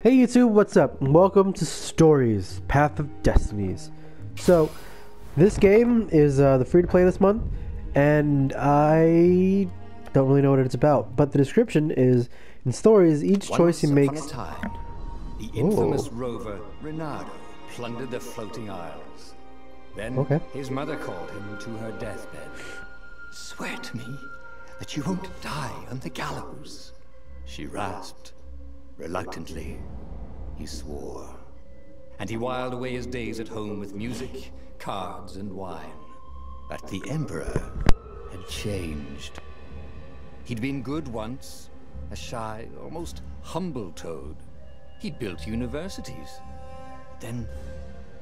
Hey YouTube, what's up? Welcome to Stories, Path of Destinies. So, this game is the free-to-play this month, and I don't really know what it's about, but the description is, in stories, each choice he makes... Once upon a time, the infamous rover Reynardo plundered the floating isles. Then his mother called him to her deathbed. "Swear to me that you won't die on the gallows," she rasped. Reluctantly, he swore, and he whiled away his days at home with music, cards, and wine. But the Emperor had changed. He'd been good once, a shy, almost humble toad. He'd built universities. Then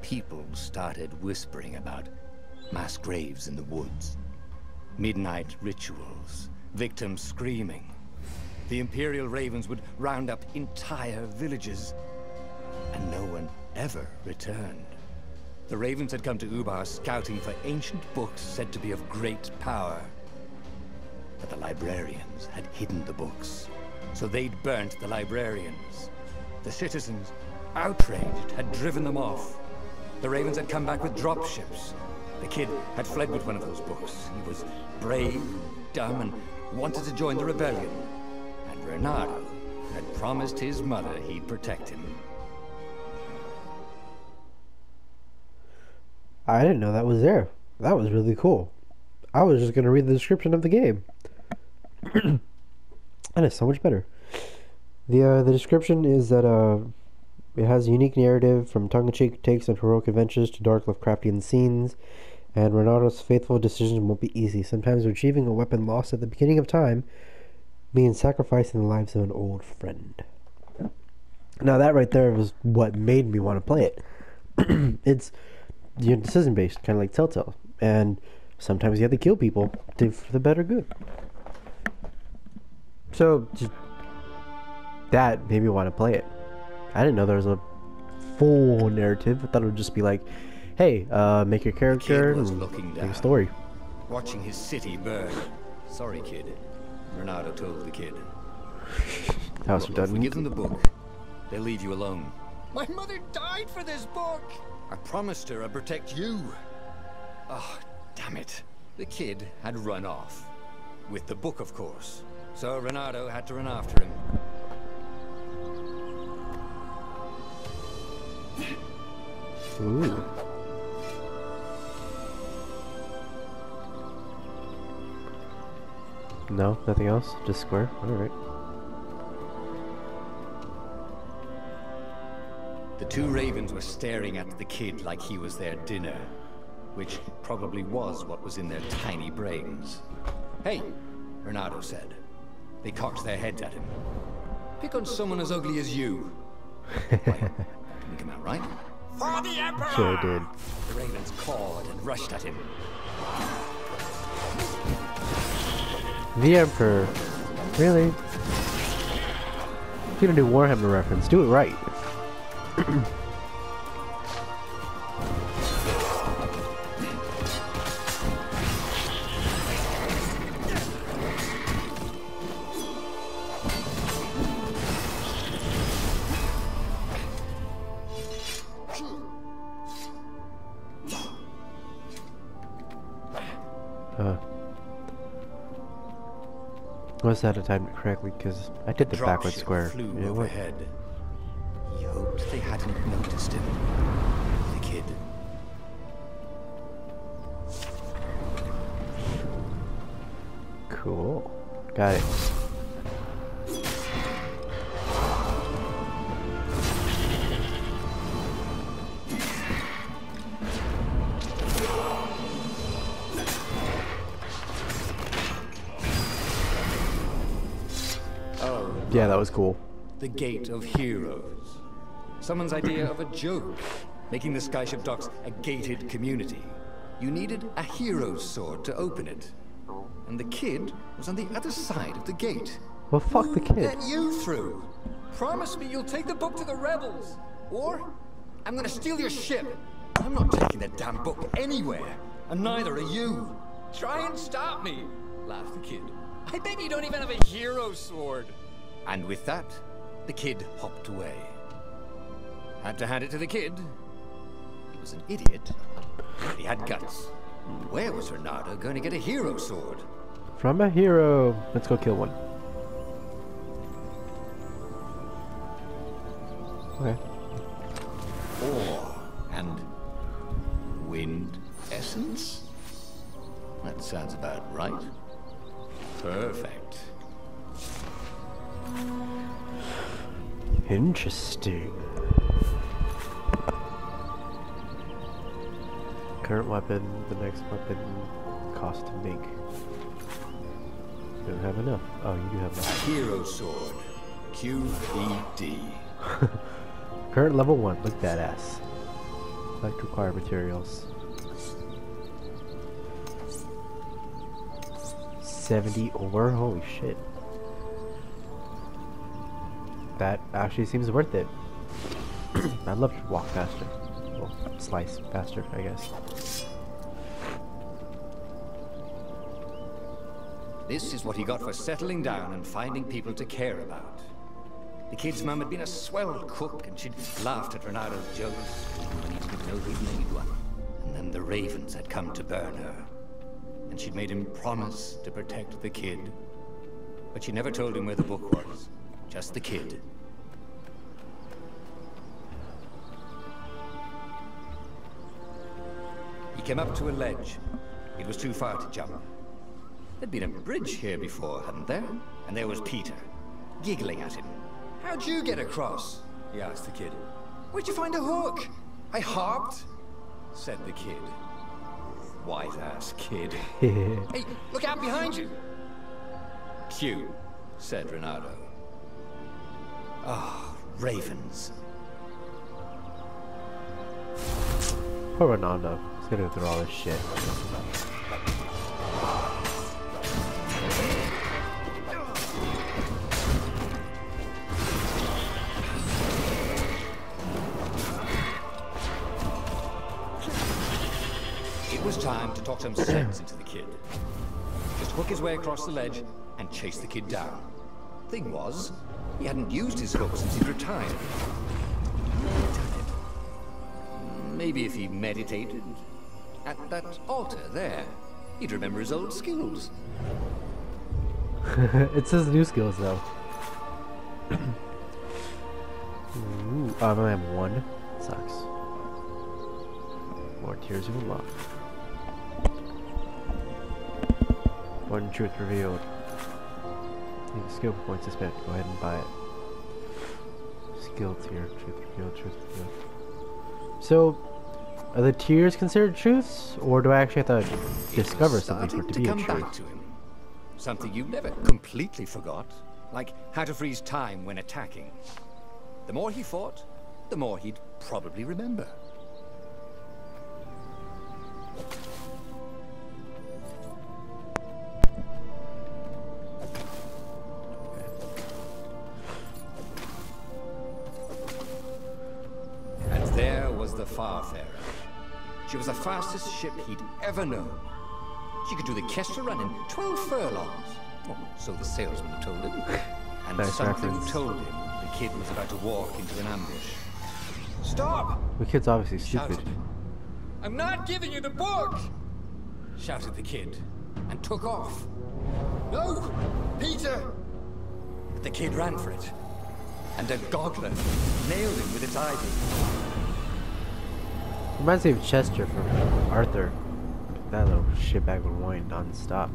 people started whispering about mass graves in the woods, midnight rituals, victims screaming. The Imperial Ravens would round up entire villages, and no one ever returned. The Ravens had come to Ubar scouting for ancient books said to be of great power. But the librarians had hidden the books, so they'd burnt the librarians. The citizens, outraged, had driven them off. The Ravens had come back with dropships. The kid had fled with one of those books. He was brave, dumb, and wanted to join the rebellion. Reynardo had promised his mother he'd protect him. I didn't know that was there. That was really cool. I was just going to read the description of the game. And it's so much better. The description is that it has a unique narrative from tongue-in-cheek takes on heroic adventures to dark Lovecraftian scenes, and Reynardo's faithful decisions won't be easy. Sometimes retrieving a weapon lost at the beginning of time means sacrificing the lives of an old friend. Now that right there was what made me want to play it. It's decision based, kind of like Telltale, and sometimes you have to kill people for the better good. So just that made me want to play it. I didn't know there was a full narrative. I thought it would just be like, hey, make your character and make a story. Watching his city burn. Sorry, kid. Reynardo told the kid. That was redundant. If we give them the book, they'll leave you alone. My mother died for this book! I promised her I'd protect you. Oh, damn it. The kid had run off. With the book, of course. So Reynardo had to run after him. Ooh. No, nothing else? Just square? Alright. The two ravens were staring at the kid like he was their dinner, which probably was what was in their tiny brains. "Hey," Reynardo said. They cocked their heads at him. "Pick on someone as ugly as you." Wait, didn't come out right? "For the Emperor!" Sure did. The ravens cawed and rushed at him. The Emperor. Really? If you're gonna do Warhammer reference, do it right. Was that I timed it correctly? Because I did the backward square. Flew overhead. He hoped they hadn't noticed him. The kid. Cool. Got it. Yeah, that was cool. The Gate of Heroes. Someone's idea of a joke, making the skyship docks a gated community. You needed a hero's sword to open it. And the kid was on the other side of the gate. Well, fuck the kid. Let you through. Promise me you'll take the book to the rebels. Or I'm gonna steal your ship. I'm not taking that damn book anywhere. And neither are you. Try and stop me, laughed the kid. I bet you don't even have a hero sword. And with that, the kid hopped away. Had to hand it to the kid. He was an idiot, but he had guts. Where was Reynardo going to get a hero sword? From a hero. Let's go kill one. Okay. Ore and wind essence? That sounds about right. Perfect. Interesting. Current weapon, the next weapon, cost to make. You don't have enough. Oh, you do have enough. A hero sword. QED. Current level 1, look badass. Select required materials. 70 ore? Holy shit. That actually seems worth it. I'd love to walk faster. Well, slice faster, I guess. This is what he got for settling down and finding people to care about. The kid's mum had been a swell cook, and she'd laughed at Reynardo's jokes when he didn't know he'd made one. And then the ravens had come to burn her. And she'd made him promise to protect the kid. But she never told him where the book was. Just the kid. He came up to a ledge. It was too far to jump. There'd been a bridge here before, hadn't there? And there was Peter, giggling at him. "How'd you get across?" he asked the kid. "Where'd you find a hook?" "I hopped," said the kid. White-ass kid. "Hey, look out behind you!" "Q," said Reynardo. Ah, ravens. Poor Reynardo. He's gonna go through all this shit. It was time to talk some sense into the kid. Just hook his way across the ledge and chase the kid down. Thing was, he hadn't used his hook since he'd retired. Maybe if he meditated at that altar there, he'd remember his old skills. It says new skills though. Ooh, I only have one. Sucks. More tears of unlock. One truth revealed. Skill points to spend. Go ahead and buy it. Skill tier. Truth revealed. Truth revealed. So, are the tiers considered truths, or do I actually have to discover something for it to be a come truth? back to him. Something you never completely forgot, like how to freeze time when attacking. The more he fought, the more he'd probably remember. And there was the Farfarer. She was the fastest ship he'd ever known. She could do the Kestra run in 12 furlongs. Well, so the salesman had told him. And Nice something reference. told him the kid was about to walk into an ambush. "Stop!" The kid's obviously shouted. stupid. "I'm not giving you the book!" shouted the kid, and took off. "No! Peter!" The kid ran for it, and a goggler nailed him with its ivy. Reminds me of Chester from Arthur. That little shitbag would whine non-stop.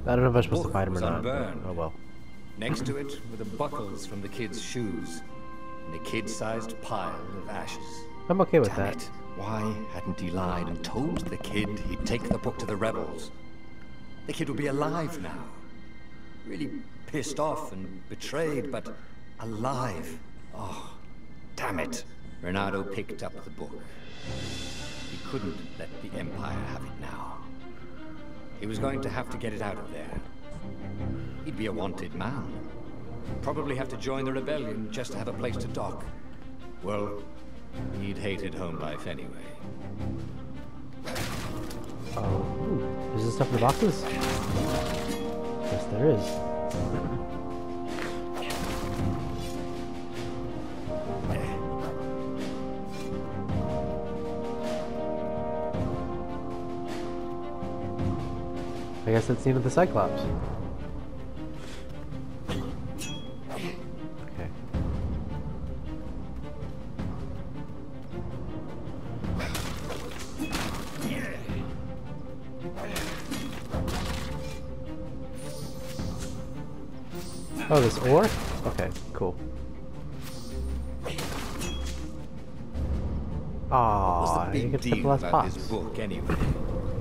I don't know if I'm supposed to Book fight him or was not. unburned. Oh well. Next to it were the buckles from the kid's shoes, and a kid-sized pile of ashes. I'm okay with Damn that. it. Why hadn't he lied and told the kid he'd take the book to the rebels? The kid would be alive now. Really pissed off and betrayed, but alive. Oh, damn it. Reynardo picked up the book. He couldn't let the Empire have it now. He was going to have to get it out of there. He'd be a wanted man. Probably have to join the rebellion just to have a place to dock. Well, he'd hated home life anyway. Oh, ooh, is this stuff in the boxes? Yes, there is. I guess that's the end of the Cyclops. Okay. Oh, this ore? Okay, cool. Aww, you get the last about this book anyway?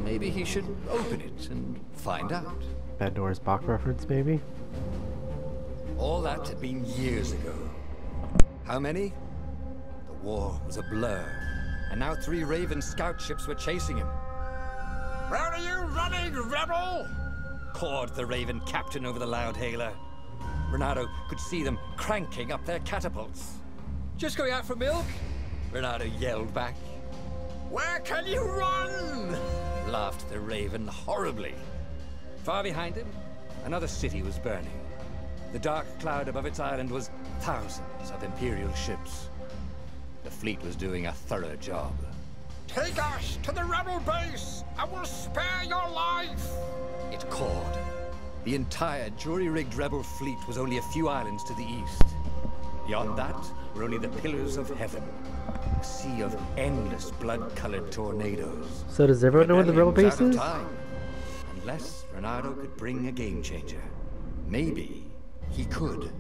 Maybe he should open it and find out. Pandora's Box reference, maybe? All that had been years ago. How many? The war was a blur, and now 3 Raven scout ships were chasing him. "Where are you running, rebel?" cawed the Raven captain over the loudhailer. Renato could see them cranking up their catapults. "Just going out for milk?" Renato yelled back. "Where can you run?" laughed the Raven horribly. Far behind him, another city was burning. The dark cloud above its island was thousands of Imperial ships. The fleet was doing a thorough job. "Take us to the rebel base! I will spare your life!" it called. The entire jury-rigged rebel fleet was only a few islands to the east. Beyond that were only the pillars of heaven. A sea of endless blood-colored tornadoes. So does everyone know where the rebel base is? Unless Renato could bring a game changer. Maybe he could.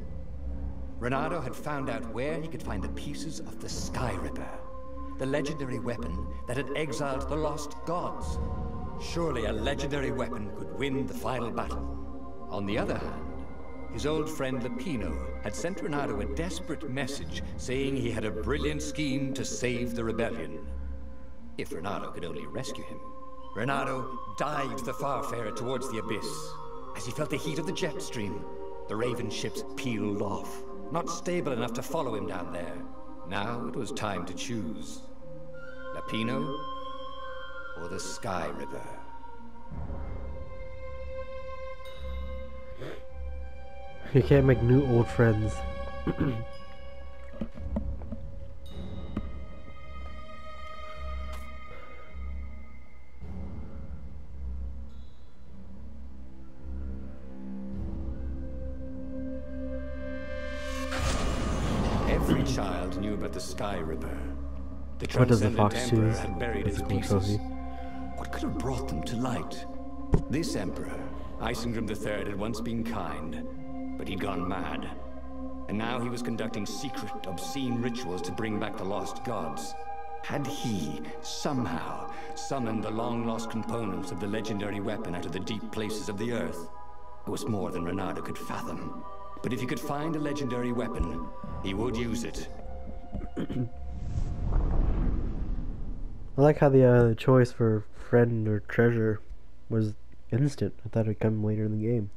Renato had found out where he could find the pieces of the Sky Ripper, the legendary weapon that had exiled the lost gods. Surely a legendary weapon could win the final battle. On the other hand, his old friend Lapino had sent Renato a desperate message saying he had a brilliant scheme to save the rebellion. If Renato could only rescue him. Renato dived the Farfarer towards the abyss. As he felt the heat of the jet stream, the Raven ships peeled off, not stable enough to follow him down there. Now it was time to choose. Lapino or the Sky Ripper. You can't make new old friends. Every child knew about the Sky Ripper. The What does the Transcendent fox Emperor choose? had buried its It's a cool pieces. trophy. What could have brought them to light? This Emperor, Isengrim III, had once been kind, but he'd gone mad. And now he was conducting secret, obscene rituals to bring back the lost gods. Had he, somehow, summoned the long-lost components of the legendary weapon out of the deep places of the earth? It was more than Renato could fathom. But if he could find a legendary weapon, he would use it. I like how the choice for friend or treasure was instant. I thought it'd come later in the game.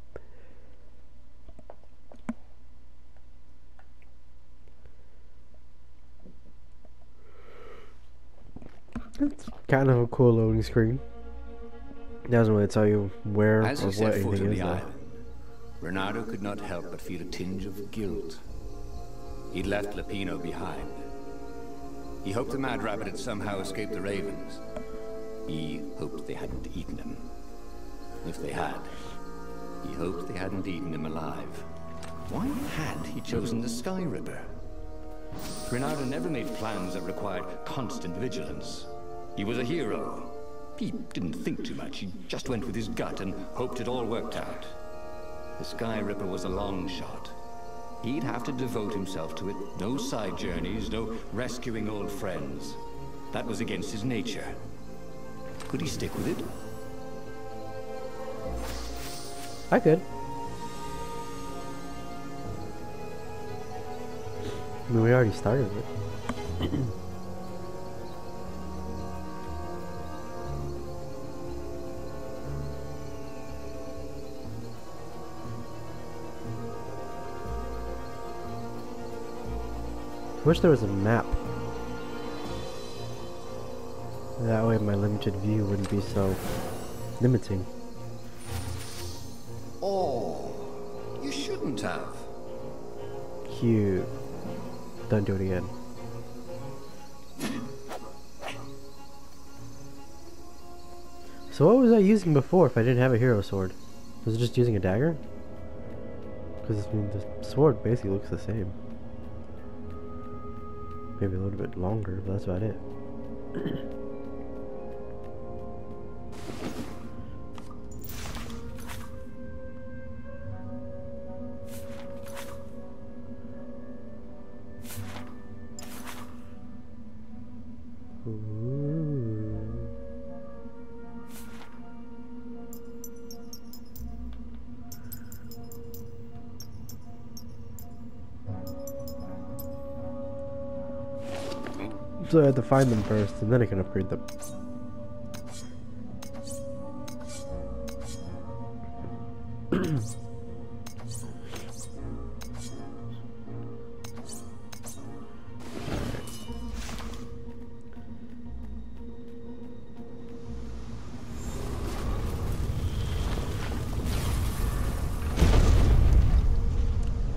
It's kind of a cool loading screen. It doesn't really tell you where As or he set what foot anything on is the though. island, Renato could not help but feel a tinge of guilt. He'd left Lapino behind. He hoped the Mad Rabbit had somehow escaped the Ravens. He hoped they hadn't eaten him. If they had, he hoped they hadn't eaten him alive. Why had he chosen the Sky Ripper? Renato never made plans that required constant vigilance. He was a hero. He didn't think too much. He just went with his gut and hoped it all worked out. The Sky Ripper was a long shot. He'd have to devote himself to it. No side journeys, no rescuing old friends. That was against his nature. Could he stick with it? I could. I mean, we already started it. I wish there was a map. That way my limited view wouldn't be so limiting. Oh, you shouldn't have. Cute. Don't do it again. So what was I using before if I didn't have a hero sword? Was it just using a dagger? Because I mean, the sword basically looks the same. Maybe a little bit longer, but that's about it. So I had to find them first, and then I can upgrade them.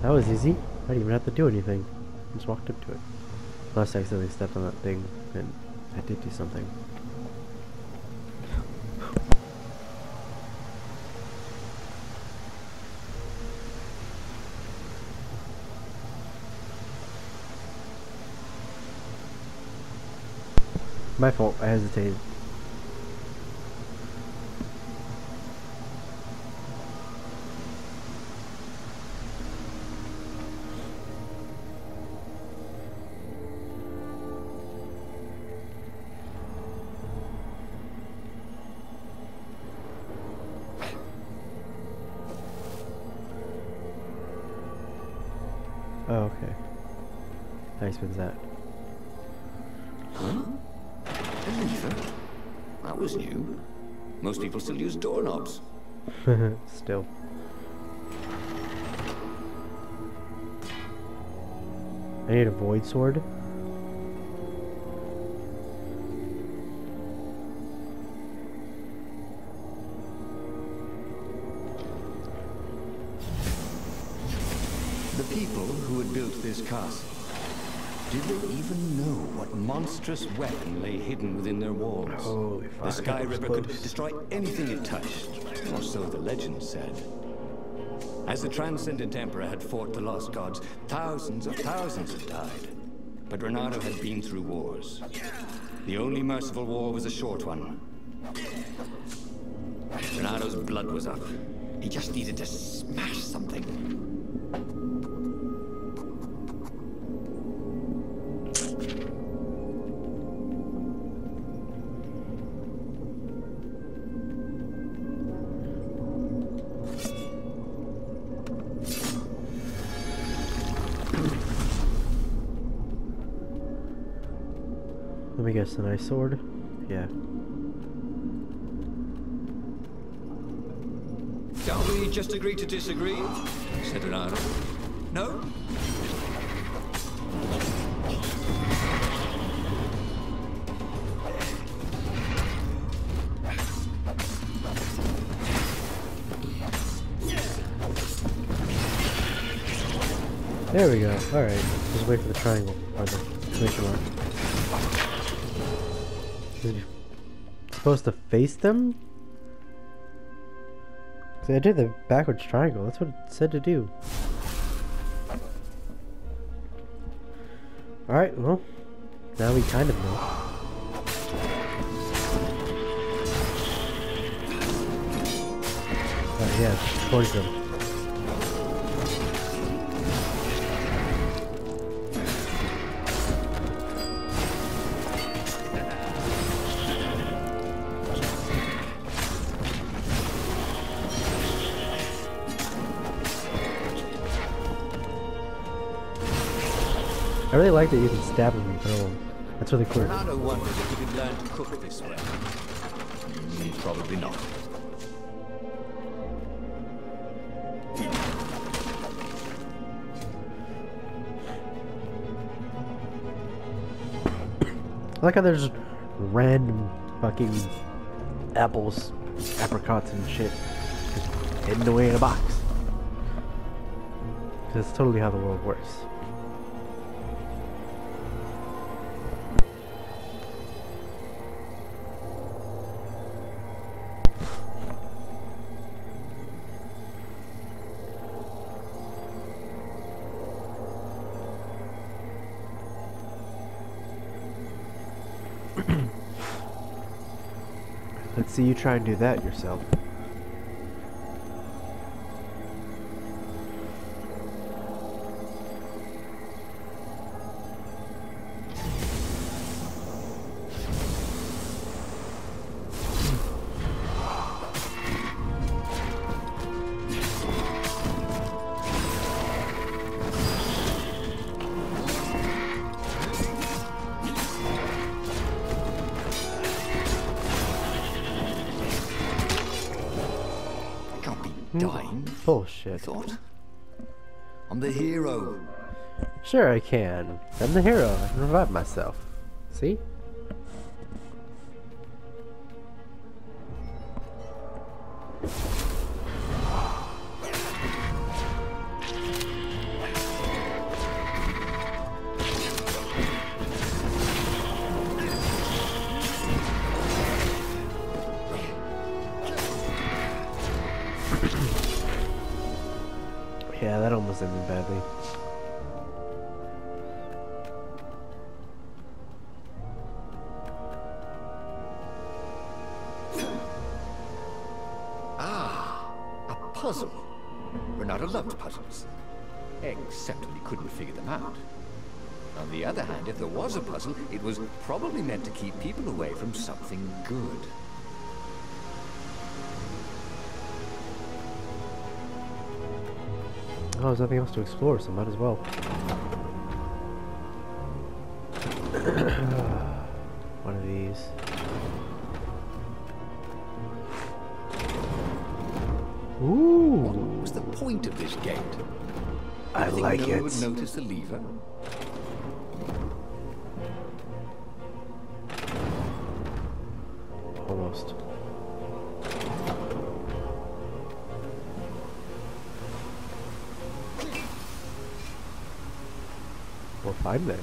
That was easy. I didn't even have to do anything. Just walked up to it. Unless I accidentally stepped on that thing and I did do something. My fault, I hesitated. Oh, okay. Nice with that. Huh? A lever? That was new. Most people still use doorknobs. Still. I need a void sword. The people who had built this castle, did they even know what monstrous weapon lay hidden within their walls? Holy fuck. The Sky Ripper could destroy anything it touched, or so the legend said. As the Transcendent Emperor had fought the lost gods, thousands of thousands had died. But Renato had been through wars. The only merciful war was a short one. Renato's blood was up. He just needed to smash something. Let me guess, a nice sword? Yeah. Shall we just agree to disagree? Said Renato. No? There we go. Alright. Just wait for the triangle. Or the exclamation mark. Is it supposed to face them? See, I did the backwards triangle. That's what it said to do. Alright, well, now we kind of know. Yeah, towards them. I really like that you can stab him and throw him. That's really cool. Renato wondered if he could learn to cook this way. Probably not. I like how there's random fucking apples, apricots and shit just hidden away in a box. Because it's totally how the world works. Let's see you try and do that yourself. Dying? Bullshit. Thought? I'm the hero. Sure I can. I'm the hero. I can revive myself. See? Yeah, that almost ended badly. Ah, a puzzle. Renato loved puzzles. Except when he couldn't figure them out. On the other hand, if there was a puzzle, it was probably meant to keep people away from something good. Oh, there's nothing else to explore, so might as well. One of these. Ooh! What was the point of this gate? I like no it. one would notice the lever? Almost. Well, fine then.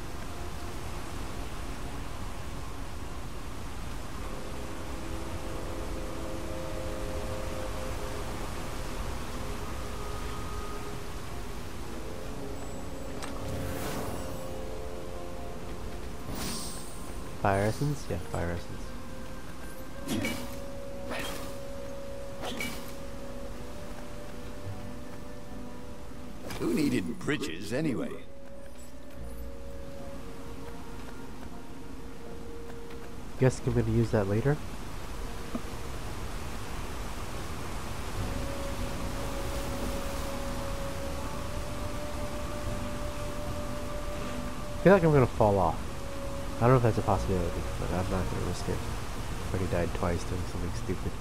Fire essence? Yeah, fire essence. Who needed bridges anyway? Guess I'm gonna use that later. I feel like I'm gonna fall off. I don't know if that's a possibility, but I'm not gonna risk it. I've already died twice doing something stupid.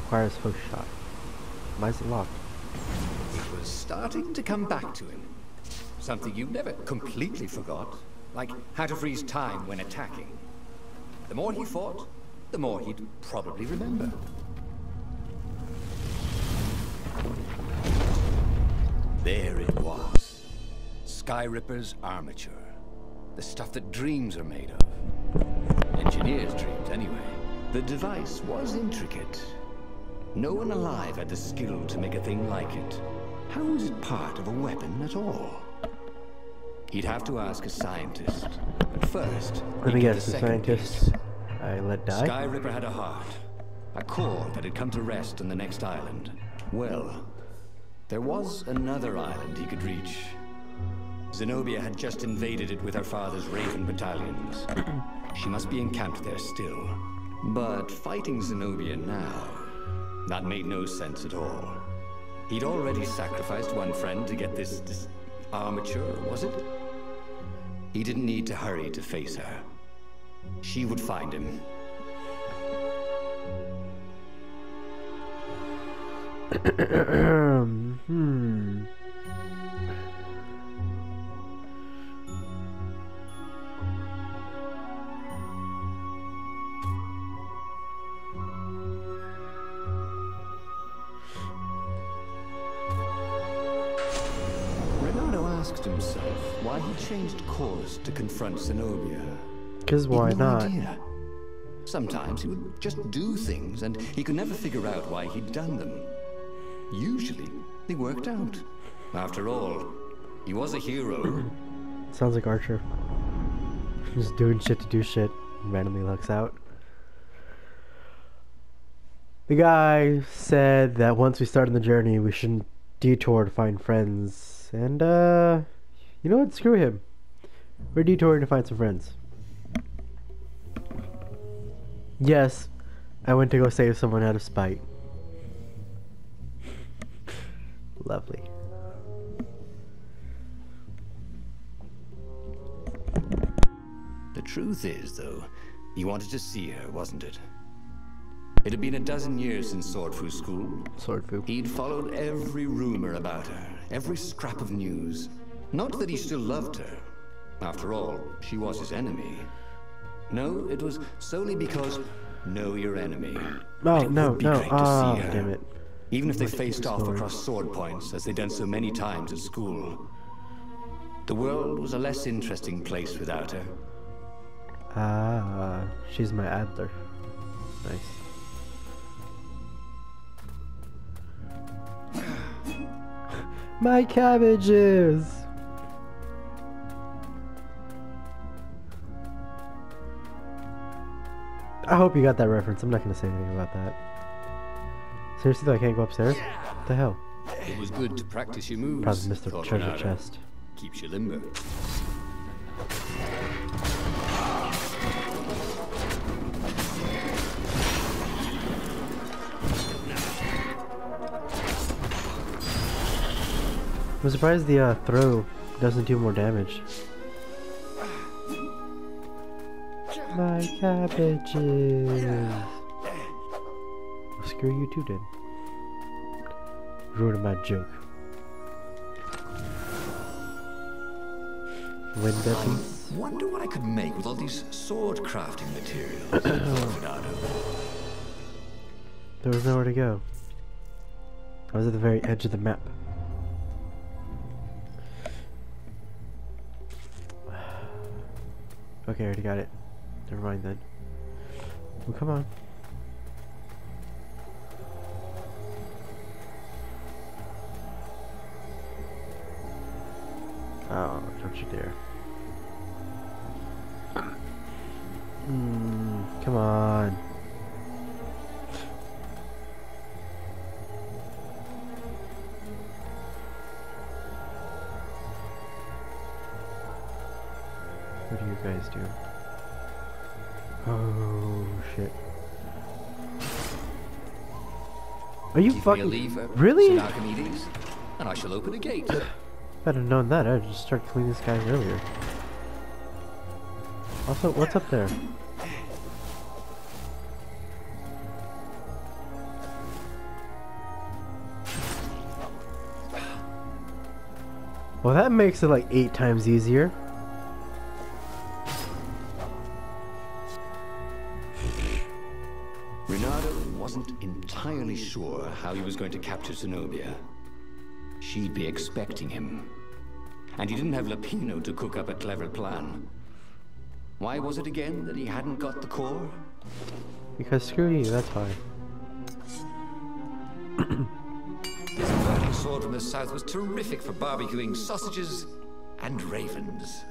Requires hook shot. Why is it locked? It was starting to come back to him. Something you never completely forgot. Like how to freeze time when attacking. The more he fought, the more he'd probably remember. There it was. Skyripper's armature. The stuff that dreams are made of. Engineers' dreams, anyway. The device was intricate. No one alive had the skill to make a thing like it. How was it part of a weapon at all? He'd have to ask a scientist. But first, Let me he'd get guess, the the second scientist piece. I let die? Skyripper had a heart. A core that had come to rest on the next island. Well, there was another island he could reach. Zenobia had just invaded it with her father's Raven battalions. She must be encamped there still. But fighting Zenobia now, that made no sense at all. He'd already sacrificed one friend to get this armature, was it? He didn't need to hurry to face her. She would find him. asked himself why he changed course to confront Zenobia. Because why not? Idea. Sometimes he would just do things, and he could never figure out why he'd done them. Usually, they worked out. After all, he was a hero. Sounds like Archer. Just doing shit to do shit. Randomly lucks out. The guy said that once we start on the journey, we shouldn't detour to find friends. And, you know what? Screw him. We're detouring to find some friends. Yes, I went to go save someone out of spite. Lovely. The truth is, though, he wanted to see her, wasn't it? It had been a dozen years since Swordfu school. Swordfu. He'd followed every rumor about her, every scrap of news. Not that he still loved her. After all, she was his enemy. No, it was solely because know your enemy. Oh, no. Ah, damn it. Even if they faced off across sword points, as they'd done so many times at school. The world was a less interesting place without her. Ah, she's my adler. Nice. My cabbages! I hope you got that reference. I'm not gonna say anything about that. Seriously though, I can't go upstairs? What the hell? It was good to practice your moves. Probably missed the treasure chest. Keeps you limber. I'm surprised the throw doesn't do more damage. My cabbages. Well, screw you too, then. Ruining my joke. Wind piece. Wonder what I could make with all these sword crafting materials. There was nowhere to go. I was at the very edge of the map. Okay, I already got it. Never mind then. Well, come on. Oh, don't you dare. Come on. What do you guys do? Oh, shit. Are you fucking... Really? Archimedes, and I shall open a gate. If I'd have known that, I'd just start killing this guy earlier. Also, what's up there? Well, that makes it like 8 times easier. Renato wasn't entirely sure how he was going to capture Zenobia. She'd be expecting him. And he didn't have Lapino to cook up a clever plan. Why was it again that he hadn't got the core? Because screw you, that's why. This burning sword from the south was terrific for barbecuing sausages and ravens.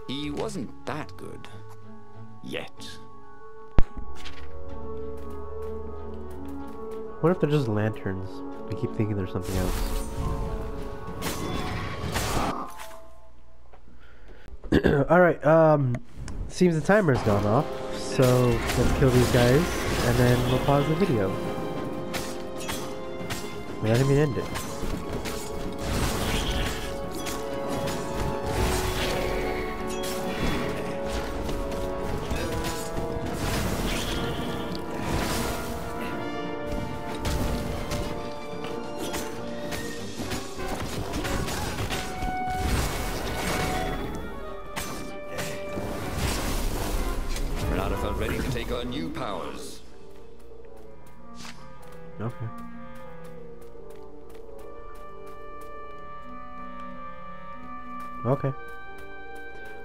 He wasn't that good. Yet. What if they're just lanterns? I keep thinking there's something else. Alright, seems the timer's gone off, so let's kill these guys, and then we'll pause the video. Wait, I didn't mean to end it. discover new powers. Okay. Okay.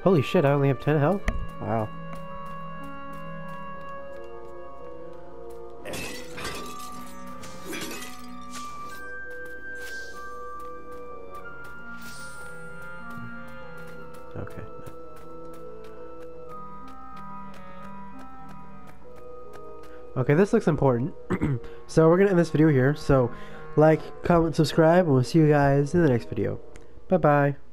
Holy shit, I only have 10 health? Wow. Okay. Okay, this looks important. So we're gonna end this video here. So like, comment, subscribe, and we'll see you guys in the next video. Bye bye.